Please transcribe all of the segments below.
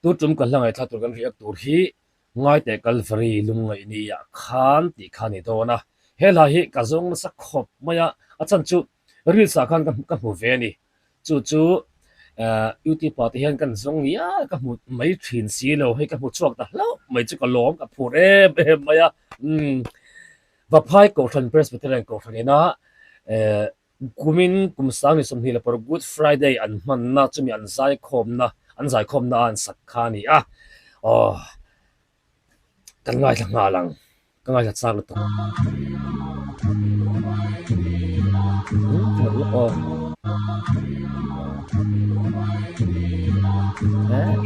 tu tum kan hlangai thla tur kan riak tur hi ngai te Calvary lungai ni ya khan ti khani dona hela hi ka zong sa khop maya achan chu ril sa khan ka mu ve ni chu uti pa te hian kan zong ya ka mu mai thin si lo he ka mu chuak ta lo mai chu ka lom ka phur maya va phai ko than presbyterian ko thani na kumin kumsang ni somni la por good friday an man na chumi an zai khom na an sakha ni oh kan ngai la nga lang kan ngai la chak lo to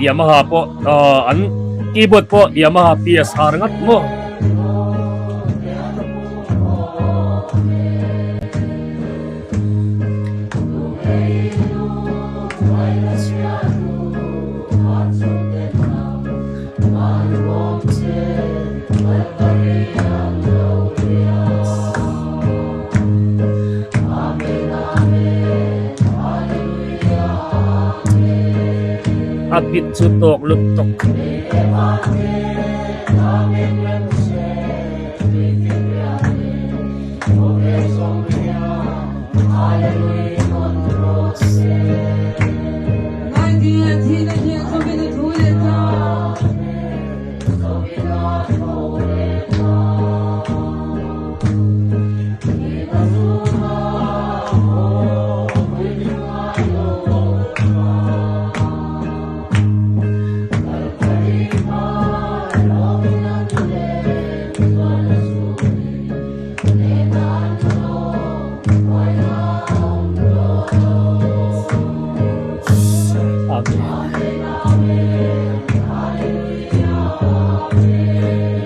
Yamaha po an keyboard po Yamaha PSR ngat mo Apit sutok lutok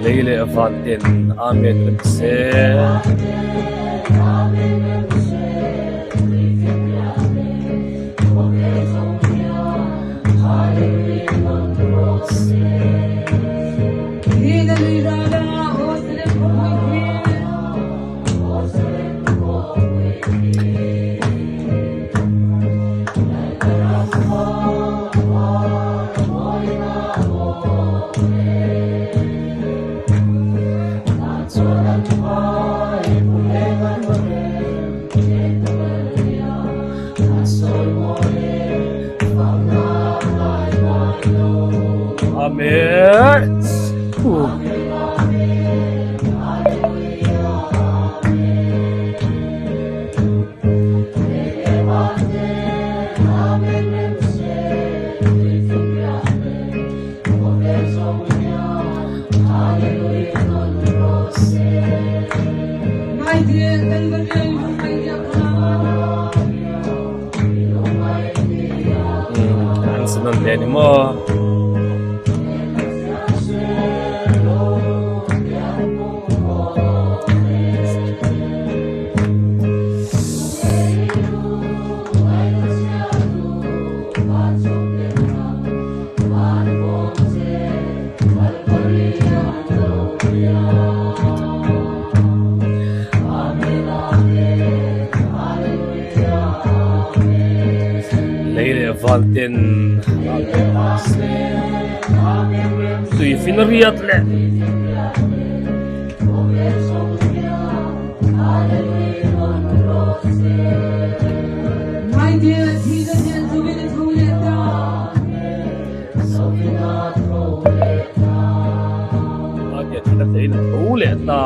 Leile avantin amen se Amen. Ang sunod din mo. Valten tu i finariat le my dear Jesus to be the tuleta sofina tuleta agya tila tuleta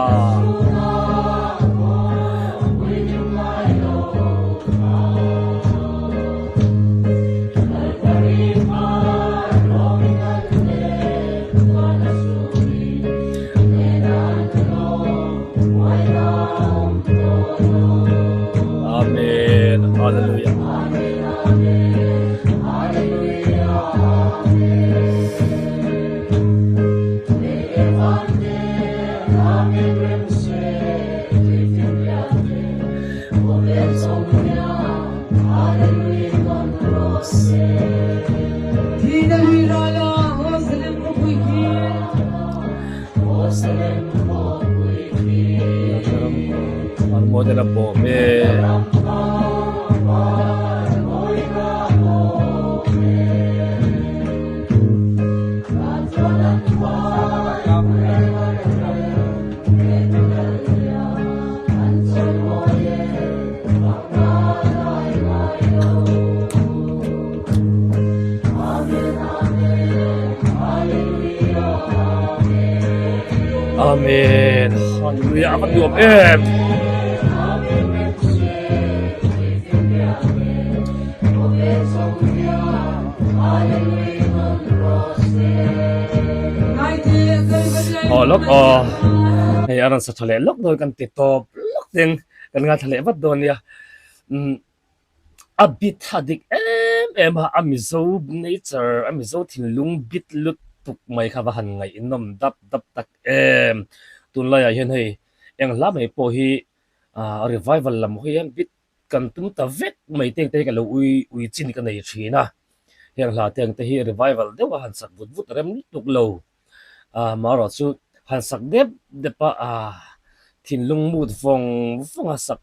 model of bombe Amen. Hallelujah. Kan du em. Lok hey aran sa thale lok doi kan ti top lok ding kan nga thale wat don ya a bit hadik em ha amizo nature amizo thinlung bit lut tuk mai kha han ngai inom dap dap tak tun la ya hian hei eng la mai po hi revival lam hian bit kan tum ta vek mai teng te ka lo ui chin ka nei thina heng la teng te hi revival de wa han sak vut vut rem tuk lo maro chu han sak dep depa thinlung mut phong phong a sak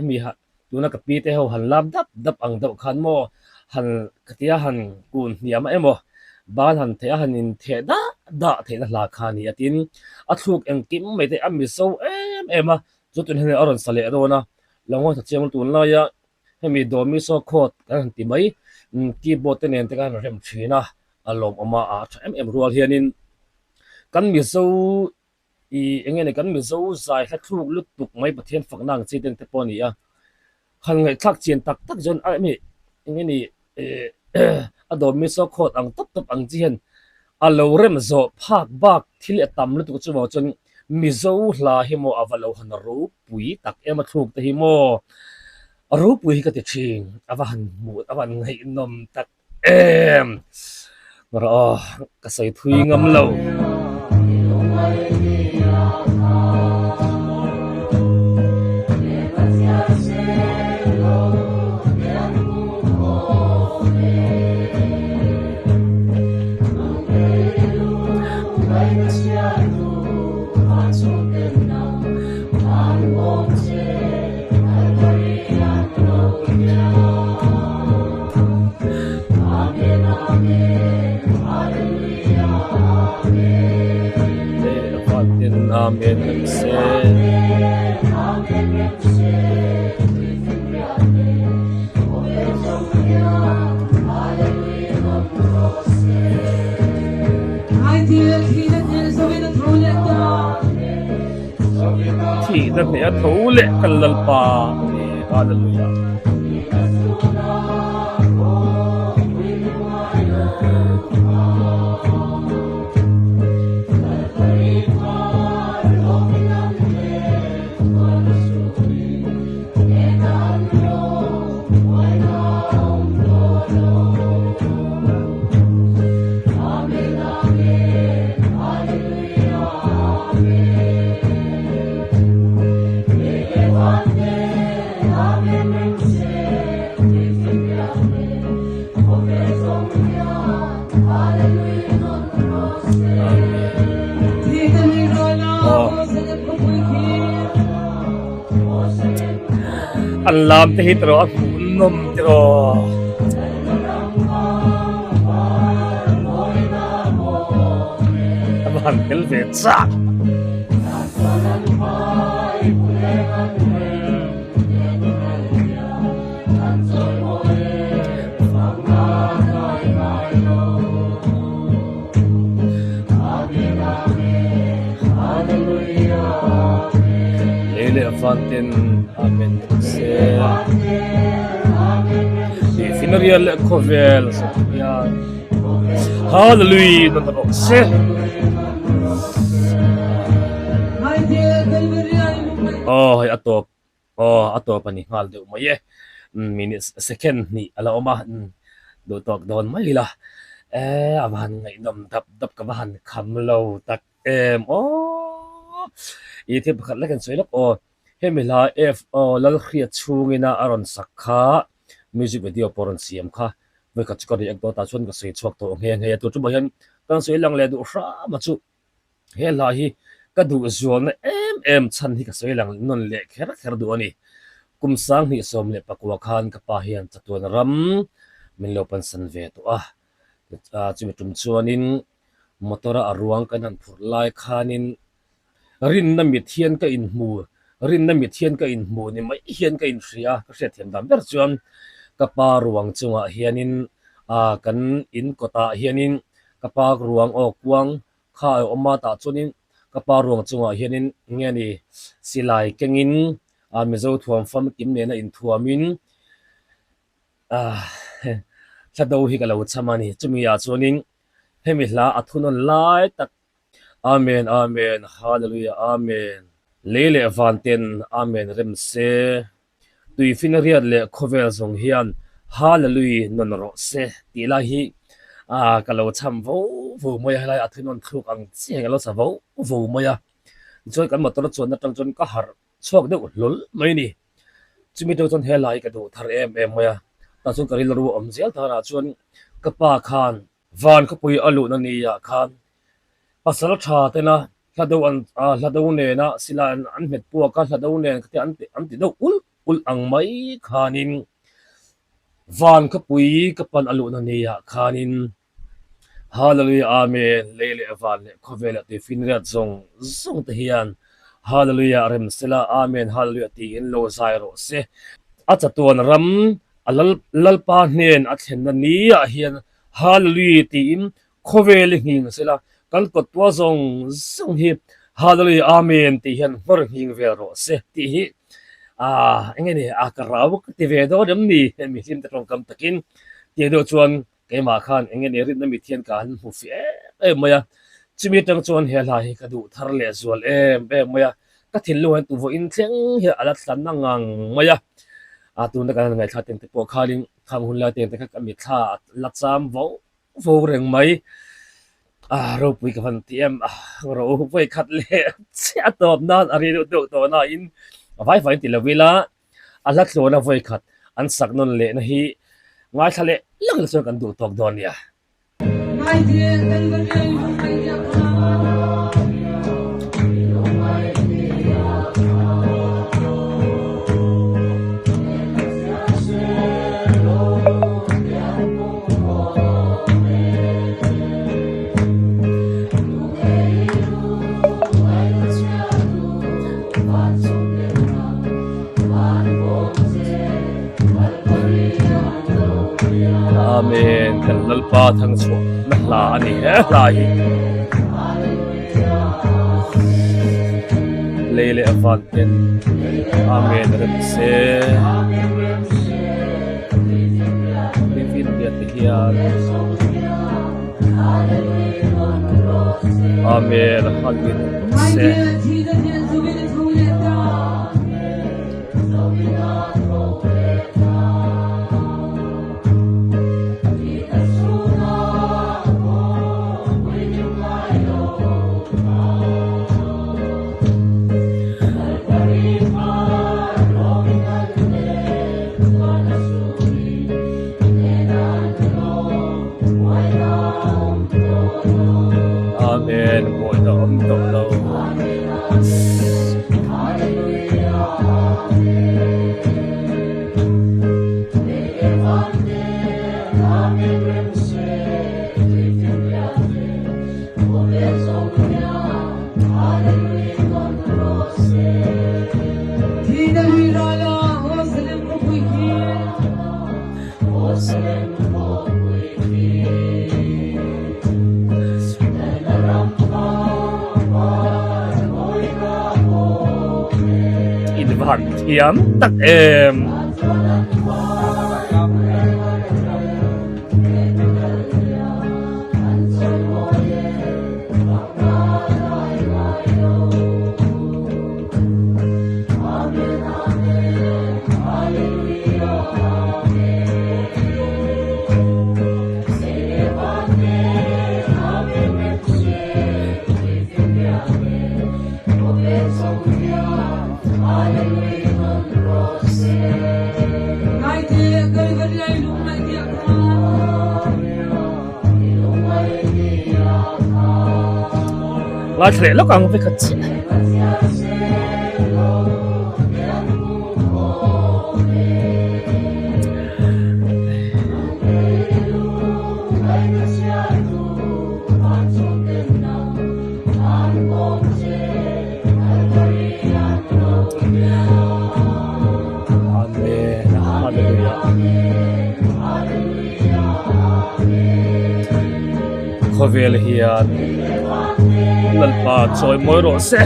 mi ha tuna ka pi te ho han lam dap dap ang dap khan mo han katia han kun niam emo ban han the han in the da the na la khani atin athuk eng kim mai te ami so ema zutun hen aron sale rona longo sa chemul tun la ya hemi do mi so khot kan ti mai keyboard te nen te kan rem thina alom ama rual hianin kan mi so engene kan mi zo zai kha thluk lut tuk mai pathian faknang chi ten te poni a khan ngai thak chen tak tak jon mi engene adom mi so khot ang top top ang chian a lo rem zo phak bak thil atam lu tu chu mo chon mi zo hla hi mo avalo han ro pui tak ema thluk te hi mo ro pui ka te ching awan mu awan ngai nom tak ro ka sai thui ngam lo Amen. Thì đất này thấu lệ cần lần pa. Hallelujah. Anh làm thì hít rồi nôm rồi anh cái việc sao Fantin amen se finarial kovel ya hallelujah don ro se atop ani ngal de umaye minutes second ni ala oma do tok don mai la aban ngai nom dap dap ka ban kham lo tak ithe pakhat la kan soilak hemila lal khria chungina aron sakha music video poron siam kha ve ka chkori ek do ta chon ka sei chok to nge nge tu chu bahian kan sei lang le du hra ma chu he la hi ka du zon em chan hi ka sei lang non le kher kher du ani kum sang hi som le pakwa khan ka pa hian chatun ram min lo pan san ve to chu tum chuanin motora aruang kan han phur lai khanin rin na mi thian ka in mu rin na mi thian ka in mu ni mai hian ka in hria ka hriat thiam dam ber chuan ka pa ruang chunga hianin kan in kota hianin ka pa ruang ok kuang kha oma ta chunin ka pa ruang chunga hianin nge ni silai kengin mizo thuam fam kim ne na in thuamin thado hi ka lo chamani chumi ya chuanin hemi hla athunon lai tak amen amen hallelujah amen lele avanten amen remse tui finariat le khovel zong hian hallelujah non ro se tilahi kalo cham vo vo moya lai athunon thuk ang che galo sa vo moya joy kan motor chon na tang chon ka har chok de lol mai ni chumi to chon helai ka do thar em moya ta chon karil ru om zel thara chon ka pa khan van ka pui alu na ni ya khan pasal tha te na hlado an hlado ne na sila an met pu ka hlado ne ka an ti do ul ang mai khanin van ka pui ka pan alu na ni ya khanin hallelujah amen lele avan le khovela te finra zong te hian hallelujah rem sela amen hallelujah ti in lo zairo se acha ton ram alal lalpa hnen a thlen na ni a hian hallelujah ti in khovel hing sela kan ko tua zong hi hallelujah amen ti hian hor hing vel ro se ti hi engeni akaraw ti ve do dam ni mi him ta tong kam takin ti do chuan ke ma khan engeni rit na mi thian kan hu fi maya chimi tang chuan he la hi ka du thar le zual maya ka thil lo han tu vo in thleng hi alat tlan na ngang maya tu na kan ngai tha teng te po khalin khang hun la teng te ka mi tha la cham vo reng mai ro pui ka van tiam ro voi khat le cha top nan ari do to na in vai vai ti la vila alat lo na voi khat an sak non le na hi ngai thale lang so kan du tok don ya mai dia kan kan mai dia amen kan lalpa thang chu na hla ani he lai lele avanten amen rem se bivin dia hian amen halin se amen boy da om do lo Hàn thiam tắc em lại thế lúc ăn với khách khovel hian lalpa choi moi ro se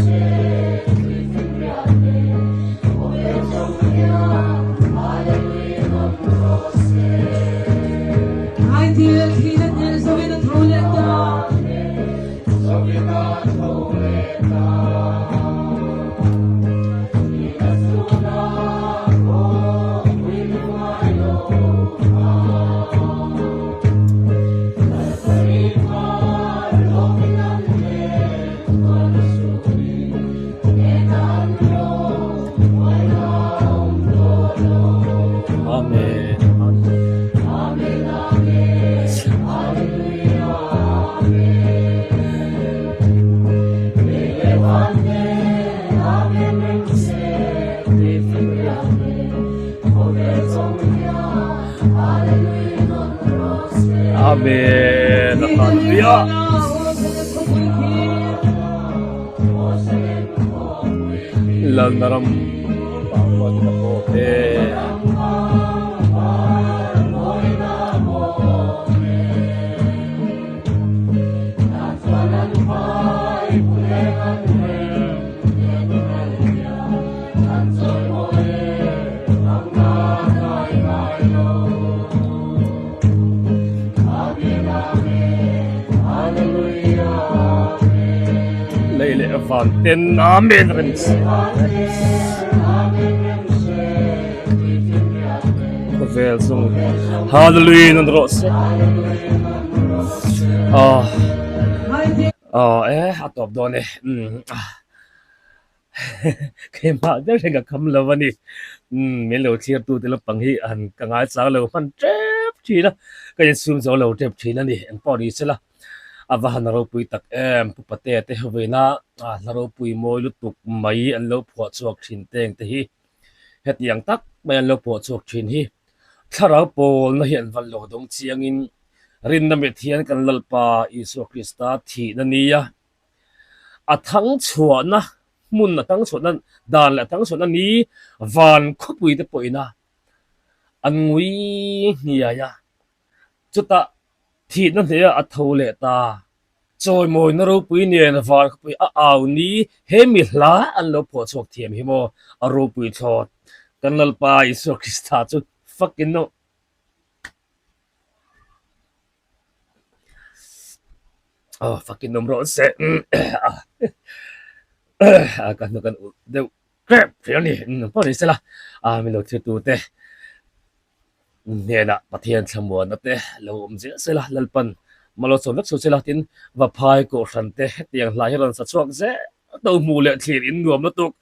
Amen. Hallelujah. Landaram bawat na po. Leile avanten. Amen. Vel sung hallelujah nan ros. Atop done. Cái mà rất là cầm lâu vậy, mấy lâu chia tu thì là bằng hi anh càng ai sáng lâu phân chép chi đó, cái zoom zo lâu chép chi là nè, anh bỏ đi xem là, và hắn lâu bùi tắc em, bút bát tê tê về na, lâu bùi môi lút tục mấy anh lâu phọt chuộc chín tên tê hi, hết yang tắc mấy anh lâu phọt chuộc chín hi, thà lâu bồn nó hiện văn lâu đông chiang in, rin nam thian kan lalpa Isu Krista thi na niya, thắng chuan na. Mun na tang chon nan dan la tang chon nan ni van khopui te poina angui nia ya chuta thi na he a thole ta choi moi na ro pui ni na van khopui a au ni he mi hla an lo pho chok thiam hi mo a ro pui thot kan lal pa Isu Krista chu fucking no fucking number se kan deu crap phiền nè bỏ đi xem là mình lâu chưa tu te nè nè bắt thiên tham muốn te lâu dễ xem là lalpan mà lâu sống đất số xem là tin và phai cổ sản te tiếng lại hơn sát suak dễ tàu mù lệ thiệt in nuông nó tục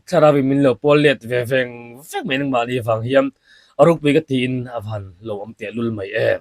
charavin mình lâu paul lệ về veng phép mình mà đi vàng hiểm ở lúc bị cái tin avan lâu te lul mai em